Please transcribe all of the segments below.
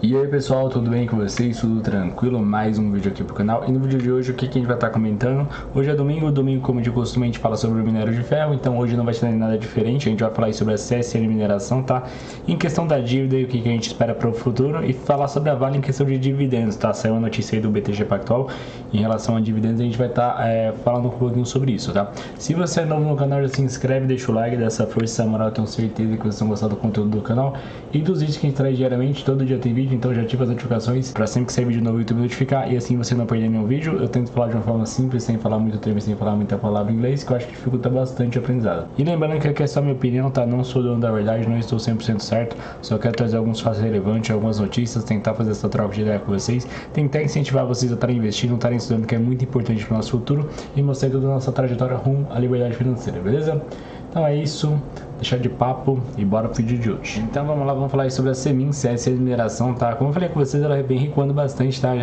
E aí pessoal, tudo bem com vocês? Tudo tranquilo? Mais um vídeo aqui pro canal. E no vídeo de hoje, o que a gente vai estar comentando? Hoje é domingo, como de costume a gente fala sobre o minério de ferro, então hoje não vai ser nada diferente, a gente vai falar sobre a CSN Mineração, tá? Em questão da dívida e o que a gente espera para o futuro, e falar sobre a Vale em questão de dividendos, tá? Saiu a notícia aí do BTG Pactual em relação a dividendos, a gente vai estar falando um pouquinho sobre isso, tá? Se você é novo no canal, já se inscreve, deixa o like, dessa força moral, tenho certeza que vocês estão gostando do conteúdo do canal e dos vídeos que a gente traz diariamente, todo dia tem vídeo, então já ativa as notificações para sempre que sair vídeo novo o YouTube notificar e assim você não perder nenhum vídeo. Eu tento falar de uma forma simples, sem falar muito termo, sem falar muita palavra em inglês, que eu acho que dificulta bastante o aprendizado. E lembrando que aqui é só minha opinião, tá? Não sou dono da verdade, não estou 100% certo, só quero trazer alguns fatos relevantes, algumas notícias, tentar fazer essa troca de ideia com vocês, tentar incentivar vocês a estarem investindo, estarem estudando, que é muito importante para o nosso futuro, e mostrar toda a nossa trajetória rumo à liberdade financeira, beleza? Então é isso, deixar de papo e bora pro vídeo de hoje. Então vamos lá, vamos falar aí sobre a Semin, CSN Mineração, tá? Como eu falei com vocês, ela vem recuando bastante, tá?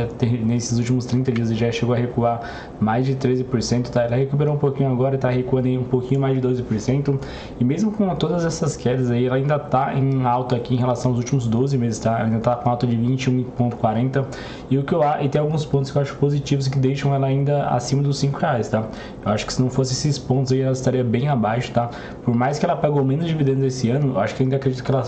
Nesses últimos 30 dias já chegou a recuar mais de 13%, tá? Ela recuperou um pouquinho agora, tá recuando em um pouquinho mais de 12%. E mesmo com todas essas quedas aí, ela ainda tá em alta aqui em relação aos últimos 12 meses, tá? Ela ainda tá com alta de 21,40. E tem alguns pontos que eu acho positivos que deixam ela ainda acima dos R$5, tá? Eu acho que se não fosse esses pontos aí, ela estaria bem abaixo, tá? Por mais que ela pagou menos dividendos esse ano, eu acho que ainda acredito que ela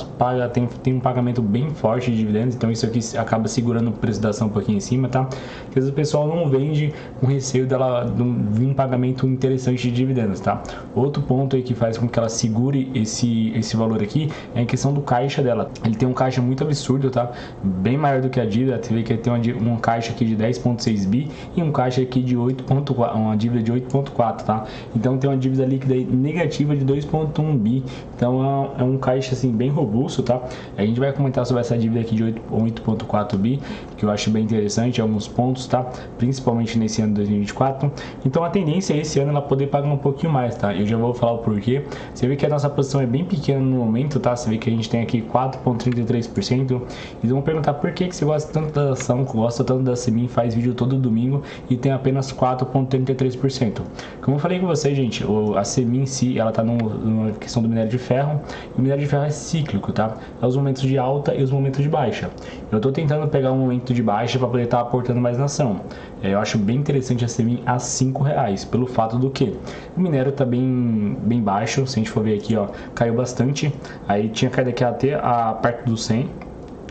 tem um pagamento bem forte de dividendos, então isso aqui acaba segurando o preço da ação um pouquinho em cima, tá? Porque às vezes o pessoal não vende com receio dela vir um pagamento interessante de dividendos, tá? Outro ponto aí que faz com que ela segure esse valor aqui é a questão do caixa dela. Ele tem um caixa muito absurdo, tá? Bem maior do que a dívida. Você vê que ele tem um caixa aqui de 10,6 bi e um caixa aqui de 8,4, uma dívida de 8,4, tá? Então tem uma dívida líquida negativa de 2,1 bi, então é um caixa assim bem robusto, tá? A gente vai comentar sobre essa dívida aqui de 8,4 bi, que eu acho bem interessante, alguns pontos, tá? Principalmente nesse ano de 2024. Então a tendência é esse ano ela poder pagar um pouquinho mais, tá? Eu já vou falar o porquê. Você vê que a nossa posição é bem pequena no momento, tá? Você vê que a gente tem aqui 4,33%. E vão perguntar por que você gosta tanto da ação, gosta tanto da Semin, faz vídeo todo domingo e tem apenas 4,33%. Como eu falei com vocês, gente, a Semin em si, ela tá numa questão do minério de ferro. E o minério de ferro é cíclico, tá? É os momentos de alta e os momentos de baixa. Eu tô tentando pegar um momento de baixa para poder estar aportando mais na ação. Eu acho bem interessante a Semin a R$5, pelo fato do que o minério tá bem baixo. Se a gente for ver aqui, ó, caiu bastante. Aí tinha caído aqui até a parte do 100.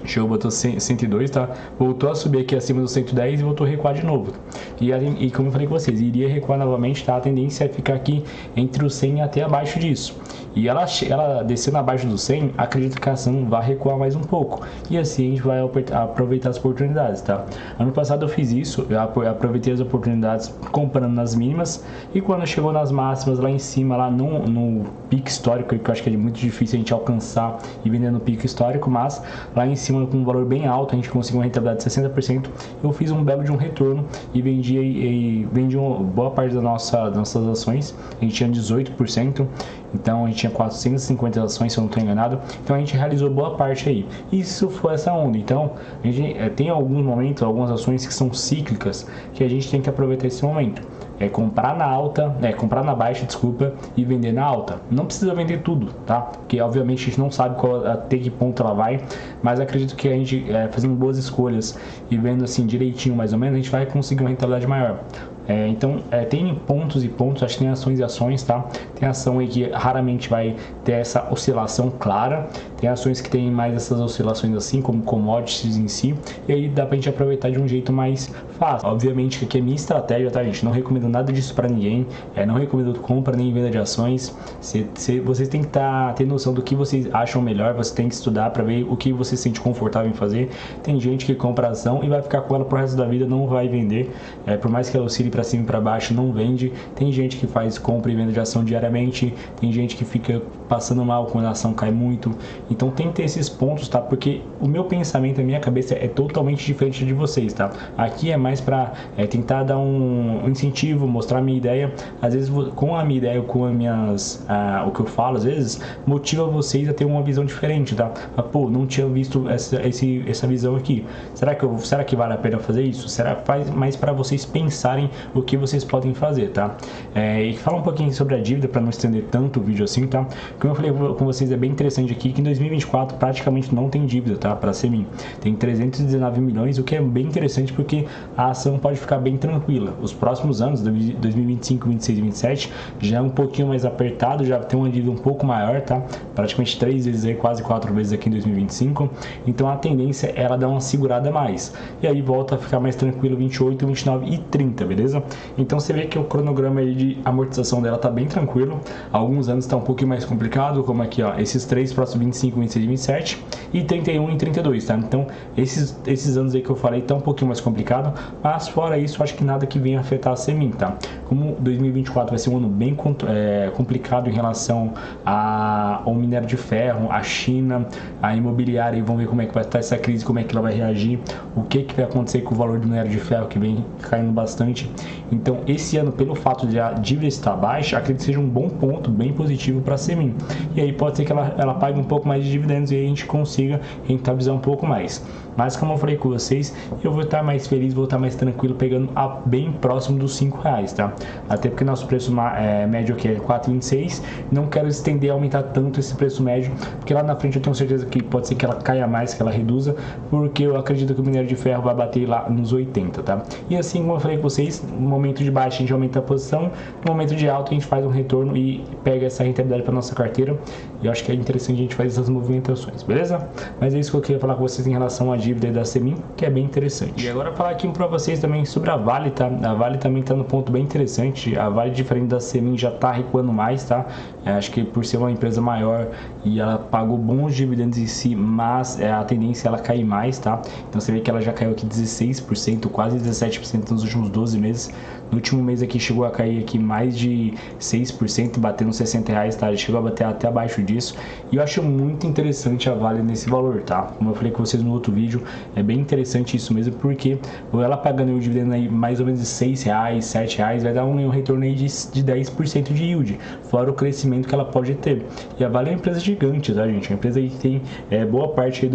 Chegou, botou 102, tá? Voltou a subir aqui acima do 110 e voltou a recuar de novo. E como eu falei com vocês, iria recuar novamente, tá? A tendência é ficar aqui entre o 100 até abaixo disso. E ela descendo abaixo do 100, acredito que a ação vai recuar mais um pouco. E assim a gente vai aproveitar as oportunidades, tá? Ano passado eu fiz isso, eu aproveitei as oportunidades comprando nas mínimas. E quando chegou nas máximas lá em cima, lá no pico histórico, que eu acho que é muito difícil a gente alcançar e vender no pico histórico, mas lá em cima com um valor bem alto, a gente conseguiu uma rentabilidade de 60%. Eu fiz um belo de um retorno e vendi uma boa parte das nossas ações. A gente tinha 18%, então a gente tinha 450 ações, se eu não estou enganado. Então a gente realizou boa parte aí. Isso foi essa onda. Então a gente tem alguns momentos, algumas ações que são cíclicas, que a gente tem que aproveitar esse momento. Comprar na alta, comprar na baixa, desculpa, e vender na alta. Não precisa vender tudo, tá? Porque obviamente a gente não sabe até que ponto ela vai, mas acredito que a gente fazendo boas escolhas e vendo assim direitinho mais ou menos, a gente vai conseguir uma rentabilidade maior. Então tem pontos e pontos, acho que tem ações e ações, tá? Tem ação aí que raramente vai ter essa oscilação clara, tem ações que tem mais essas oscilações assim, como commodities em si, e aí dá pra gente aproveitar de um jeito mais fácil. Obviamente que aqui é minha estratégia, tá, gente? Não recomendo nada disso pra ninguém, não recomendo compra nem venda de ações. Vocês têm que ter noção do que vocês acham melhor, você tem que estudar pra ver o que você se sente confortável em fazer. Tem gente que compra ação e vai ficar com ela pro resto da vida, não vai vender, por mais que ela oscile para cima e para baixo, não vende. Tem gente que faz compra e venda de ação diariamente, tem gente que fica passando mal quando a ação cai muito. Então tem que ter esses pontos, tá? Porque o meu pensamento, a minha cabeça é totalmente diferente de vocês, tá? Aqui é mais para tentar dar um incentivo, mostrar a minha ideia. Às vezes com a minha ideia, com as minhas o que eu falo, às vezes motiva vocês a ter uma visão diferente, tá? Pô, não tinha visto essa visão aqui. Será que vale a pena fazer isso? Será que faz mais para vocês pensarem o que vocês podem fazer, tá? E falar um pouquinho sobre a dívida para não estender tanto o vídeo assim, tá? Como eu falei com vocês, é bem interessante aqui que em 2024 praticamente não tem dívida, tá? Para a Semin tem 319 milhões, o que é bem interessante porque a ação pode ficar bem tranquila. Os próximos anos, 2025, 26 e 27, já é um pouquinho mais apertado, já tem uma dívida um pouco maior, tá? Praticamente 3 vezes aí, quase 4 vezes aqui em 2025. Então a tendência é ela dar uma segurada a mais. E aí volta a ficar mais tranquilo 28, 29 e 30, beleza? Então você vê que o cronograma aí de amortização dela tá bem tranquilo. Alguns anos tá um pouquinho mais complicado, como aqui, ó, esses três próximos 25, 26 e 27 e 31 e 32, tá? Então esses anos aí que eu falei tá um pouquinho mais complicado, mas fora isso, acho que nada que venha afetar a Semin, tá? Como 2024 vai ser um ano bem complicado em relação ao minério de ferro, a China, a imobiliária, e vamos ver como é que vai estar essa crise, como é que ela vai reagir, o que vai acontecer com o valor do minério de ferro que vem caindo bastante. Então esse ano, pelo fato de a dívida estar baixa, acredito que seja um bom ponto, bem positivo para a Semin. E aí pode ser que ela pague um pouco mais de dividendos e aí a gente consiga rentabilizar um pouco mais. Mas como eu falei com vocês, eu vou estar mais feliz, vou estar mais tranquilo pegando bem próximo dos R$5, tá? Até porque nosso preço médio aqui é 4,26. Não quero estender, aumentar tanto esse preço médio, porque lá na frente eu tenho certeza que pode ser que ela caia mais, que ela reduza, porque eu acredito que o minério de ferro vai bater lá nos 80, tá? E assim como eu falei com vocês, no momento de baixa a gente aumenta a posição, no momento de alta a gente faz um retorno e pega essa rentabilidade para nossa carteira. E eu acho que é interessante a gente fazer essas movimentações, beleza? Mas é isso que eu queria falar com vocês em relação à dívida da Semin, que é bem interessante. E agora falar aqui para vocês também sobre a Vale, tá? A Vale também tá no ponto bem interessante. A Vale, diferente da Semin, já tá recuando mais, tá? Acho que por ser uma empresa maior e ela pagou bons dividendos em si, mas a tendência é ela cair mais, tá? Então você vê que ela já caiu aqui 16%, quase 17% nos últimos 12 meses. No último mês aqui chegou a cair aqui mais de 6%, batendo R$60, tá? Ele chegou a bater até abaixo disso. E eu acho muito interessante a Vale nesse valor, tá? Como eu falei com vocês no outro vídeo, é bem interessante isso mesmo, porque ela pagando o dividendo aí mais ou menos de R$6, R$7, vai dar um retorno aí de 10% de yield, fora o crescimento que ela pode ter. E a Vale é uma empresa gigante, tá, gente? É uma empresa aí que tem boa parte aí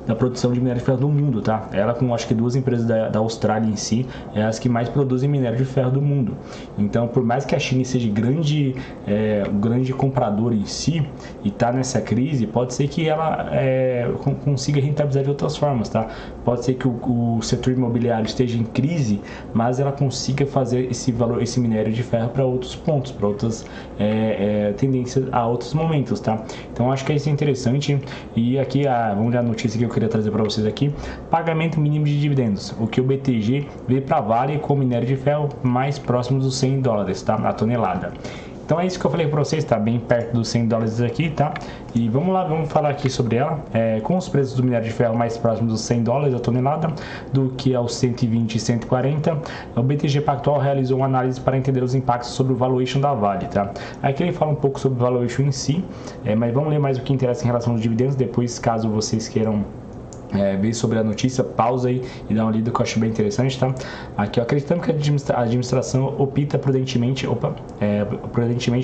da produção de minério de ferro do mundo, tá? Ela, com acho que duas empresas da Austrália em si, é as que mais produzem minério de ferro do mundo. Então, por mais que a China seja grande comprador em si e tá nessa crise, pode ser que ela consiga rentabilizar de outras formas, tá? Pode ser que o setor imobiliário esteja em crise, mas ela consiga fazer esse minério de ferro para outros pontos, para outras tendências a outros momentos, tá? Então acho que isso é interessante. E aqui vamos ver a notícia que eu queria trazer para vocês aqui: pagamento mínimo de dividendos, o que o BTG vê para Vale com minério de ferro mais próximo dos $100, tá? A tonelada. Então é isso que eu falei para vocês, tá bem perto dos $100 aqui, tá? E vamos lá, vamos falar aqui sobre ela. Com os preços do minério de ferro mais próximos dos $100 a tonelada do que aos 120 e 140, o BTG Pactual realizou uma análise para entender os impactos sobre o valuation da Vale, tá? Aqui ele fala um pouco sobre o valuation em si, mas vamos ler mais o que interessa em relação aos dividendos. Depois, caso vocês queiram ver sobre a notícia, pausa aí e dá uma lida, que eu acho bem interessante, tá? Aqui, ó, acreditando que a administração opta prudentemente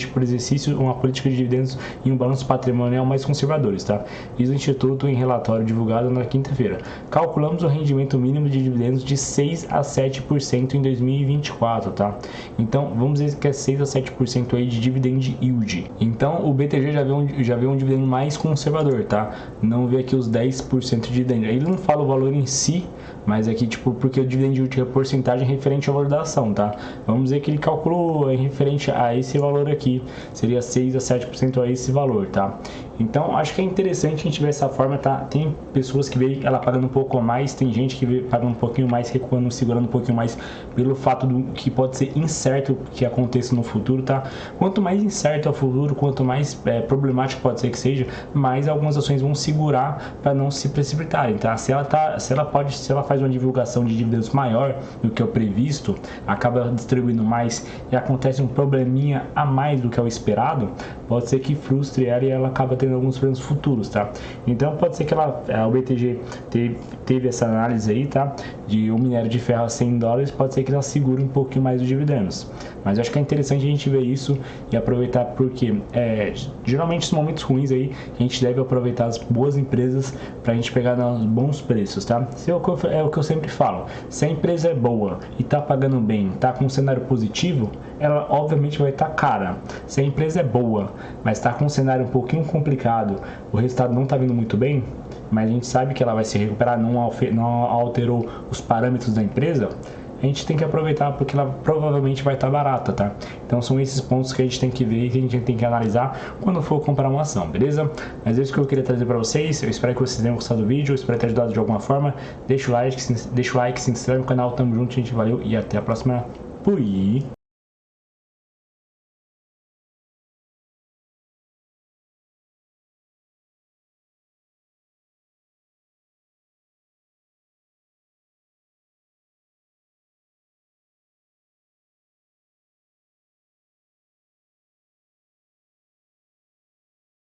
por exercício uma política de dividendos e um balanço patrimonial mais conservadores, tá? Diz o Instituto em relatório divulgado na quinta-feira. Calculamos o rendimento mínimo de dividendos de 6 a 7% em 2024, tá? Então, vamos dizer que é 6 a 7% aí de dividend yield. Então, o BTG já vê um dividendo mais conservador, tá? Não vê aqui os 10% de dividendo. Ele não fala o valor em si, mas aqui, tipo, porque o dividend yield é porcentagem referente ao valor da ação, tá? Vamos dizer que ele calculou referente a esse valor aqui, seria 6 a 7% a esse valor, tá? Então, acho que é interessante a gente ver essa forma, tá? Tem pessoas que veem ela pagando um pouco mais, tem gente que vê pagando um pouquinho mais, recuando, segurando um pouquinho mais, pelo fato que pode ser incerto que aconteça no futuro, tá? Quanto mais incerto é o futuro, quanto mais problemático pode ser que seja, mais algumas ações vão segurar para não se precipitarem, tá? Se ela faz uma divulgação de dividendos maior do que o previsto, acaba distribuindo mais e acontece um probleminha a mais do que é o esperado, pode ser que frustre ela e ela acaba tendo alguns problemas futuros, tá? Então pode ser que o BTG teve essa análise aí, tá? De um minério de ferro a $100, pode ser que ela segure um pouquinho mais os dividendos. Mas eu acho que é interessante a gente ver isso e aproveitar, porque geralmente nos momentos ruins aí a gente deve aproveitar as boas empresas pra gente pegar nos bons preços, tá? É o que eu sempre falo, se a empresa é boa e tá pagando bem, tá com um cenário positivo, ela obviamente vai estar cara. Se a empresa é boa, mas está com um cenário um pouquinho complicado, o resultado não está vindo muito bem, mas a gente sabe que ela vai se recuperar, não alterou os parâmetros da empresa, a gente tem que aproveitar porque ela provavelmente vai estar barata, tá? Então são esses pontos que a gente tem que ver e que a gente tem que analisar quando for comprar uma ação, beleza? Mas é isso que eu queria trazer para vocês. Eu espero que vocês tenham gostado do vídeo, eu espero ter ajudado de alguma forma. Deixa o like, se inscreve no canal, tamo junto, gente, valeu e até a próxima. Fui!